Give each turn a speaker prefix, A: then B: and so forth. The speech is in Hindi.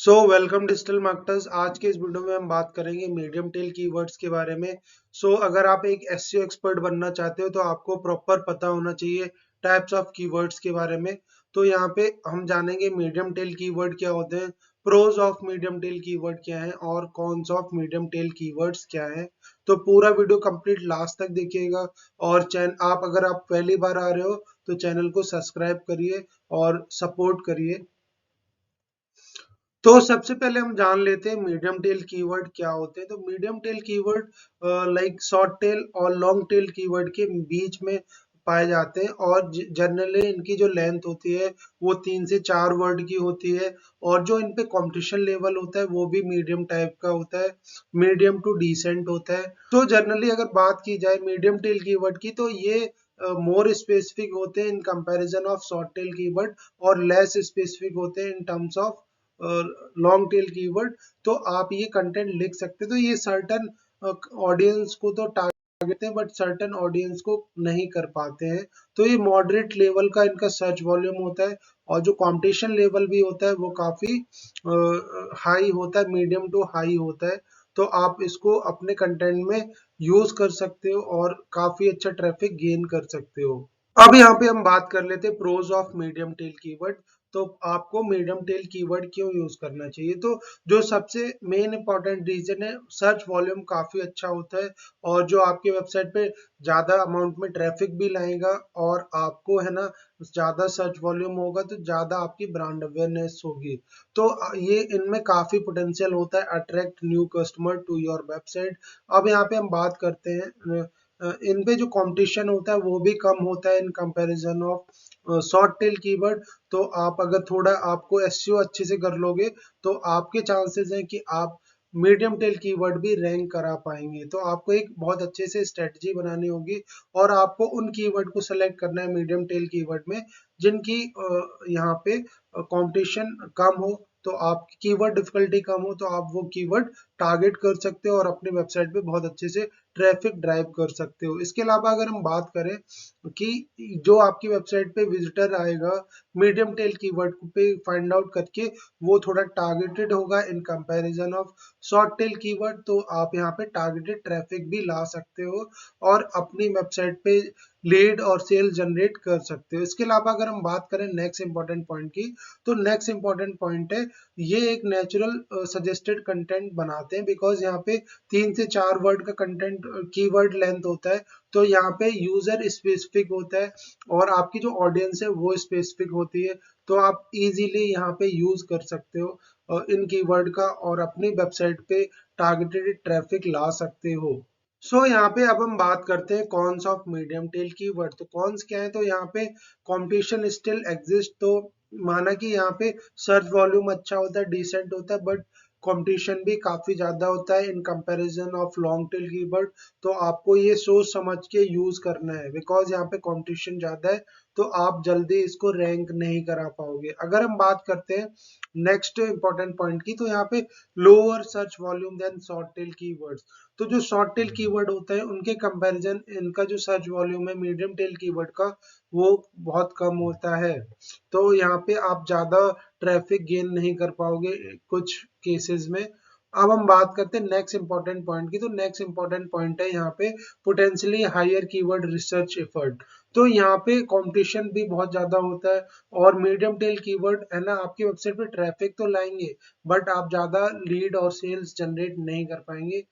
A: Welcome digital marketers. आज के इस वीडियो में हम बात करेंगे मीडियम टेल कीवर्ड्स के बारे में। अगर आप एक एसईओ एक्सपर्ट बनना चाहते हो तो आपको प्रॉपर पता होना चाहिए टाइप्स ऑफ कीवर्ड्स के बारे में। तो यहाँ पे हम जानेंगे मीडियम टेल कीवर्ड क्या होते हैं, pros of medium tail keyword क्या है और cons of medium tail keywords क्या है। तो पूरा वीडियो कंप्लीट लास्ट तक देखिएगा। और चैनल अगर आप पहली बार आ रहे हो तो चैनल को सब्सक्राइब करिए और सपोर्ट करिए। तो सबसे पहले हम जान लेते हैं मीडियम टेल कीवर्ड क्या होते हैं। तो medium tail keyword like short tail और लॉन्ग टेल कीवर्ड के बीच में पाए जाते हैं और जनरली इनकी जो लेंथ होती है वो 3 से 4 वर्ड की होती है। और जो इन पे कंपटीशन लेवल होता है वो भी मीडियम टाइप का होता है, मीडियम टू डिसेंट होता है। तो जनरली अगर बात की जाए मीडियम टेल कीवर्ड की तो ये मोर स्पेसिफिक होते हैं in comparison of short tail keyword और लेस स्पेसिफिक होते हैं in terms of long tail keyword. तो आप ये कंटेंट लिख सकते हैं। तो ये सर्टन ऑडियंस को तो टारगेट हैं बट सर्टन ऑडियंस को नहीं कर पाते हैं। तो ये मॉडरेट लेवल का इनका सर्च वॉल्यूम होता है और जो कंपटीशन लेवल भी होता है वो काफी हाई होता है, मीडियम टू हाई होता है। तो आप इसको अपने कंटेंट में यूज कर सकते हो और काफी अच्छा ट्रैफिक गेन कर सकते हो। अब यहाँ पे हम बात कर लेते हैं pros of medium tail keyword. तो आपको मीडियम टेल कीवर्ड क्यों यूज करना चाहिए? तो जो सबसे मेन इंपॉर्टेंट रीजन है, सर्च वॉल्यूम काफी अच्छा होता है और जो आपके वेबसाइट पे ज्यादा अमाउंट में ट्रैफिक भी लाएगा और आपको है ना ज्यादा सर्च वॉल्यूम होगा तो ज्यादा आपकी ब्रांड अवेयरनेस होगी। तो ये इनमें काफी पोटेंशियल होता है attract new customer to your website. अब यहाँ पे हम बात करते हैं इन पे जो कंपटीशन होता है वो भी कम होता है in comparison of short tail keyword. तो आप अगर थोड़ा आपको एसईओ अच्छे से कर लोगे तो आपके चांसेस हैं कि आप मीडियम टेल कीवर्ड भी रैंक करा पाएंगे। तो आपको एक बहुत अच्छे से स्ट्रेटजी बनानी होगी और आपको उन कीवर्ड को सेलेक्ट करना है मीडियम टेल कीवर्ड में जिनकी यहाँ पे कंपटीशन कम हो। तो आप कीवर्ड डिफिकल्टी कम हो तो आप वो कीवर्ड टारगेट कर सकते हो और अपने वेबसाइट पे बहुत अच्छे से ट्रैफिक ड्राइव कर सकते हो। इसके अलावा अगर हम बात करें कि जो आपकी वेबसाइट पे विजिटर आएगा मीडियम टेल कीवर्ड पे फाइंड आउट करके वो थोड़ा टारगेटेड होगा in comparison of short tail keyword. तो आप यहाँ पे टारगेटेड ट्रैफिक भी ला सकते हो और अपनी वेबसाइट पे लीड और सेल जनरेट कर सकते हो। इसके अलावा अगर हम बात करें नेक्स्ट इंपॉर्टेंट पॉइंट की तो नेक्स्ट इंपॉर्टेंट पॉइंट है ये एक नेचुरल सजेस्टेड कंटेंट बनाते हैं बिकॉज यहाँ पे 3 से 4 वर्ड का कंटेंट कीवर्ड लेंथ होता है। तो यहाँ पे यूजर स्पेसिफिक होता है और आपकी जो ऑडियंस है वो स्पेसिफिक होती है। तो आप इजीली यहाँ पे यूज कर सकते हो इन कीवर्ड का और अपनी वेबसाइट पे टारगेटेड ट्रैफिक ला सकते हो। यहाँ पे अब हम बात करते हैं cons of medium tail keyword. तो कॉन्स क्या है? तो यहाँ पे कंपटीशन स्टिल एग्जिस्ट। तो माना कि यहाँ पे सर्च वॉल्यूम अच्छा होता है, डिसेंट होता है, बट कंपटीशन भी काफी ज्यादा होता है in comparison of long tail keyword. तो आपको ये सोच समझ के यूज करना है बिकॉज यहाँ पे कंपटीशन ज्यादा है तो आप जल्दी इसको रैंक नहीं करा पाओगे। अगर हम बात करते हैं नेक्स्ट इंपॉर्टेंट पॉइंट की तो यहाँ पे lower search volume than short tail keywords. तो जो शॉर्ट टेल कीवर्ड होता है उनके कंपैरिजन इनका जो सर्च वॉल्यूम है मीडियम टेल कीवर्ड का वो बहुत कम होता है। तो यहाँ पे आप ज्यादा ट्रैफिक गेन नहीं कर पाओगे कुछ केसेस में। अब हम बात करते हैं नेक्स्ट इंपॉर्टेंट पॉइंट की। तो नेक्स्ट इंपॉर्टेंट पॉइंट है यहाँ पे potentially higher keyword research effort. तो यहाँ पे कंपटीशन भी बहुत ज्यादा होता है और मीडियम टेल कीवर्ड है ना आपकी वेबसाइट पे ट्रैफिक तो लाएंगे बट आप ज्यादा लीड और सेल्स जनरेट नहीं कर पाएंगे।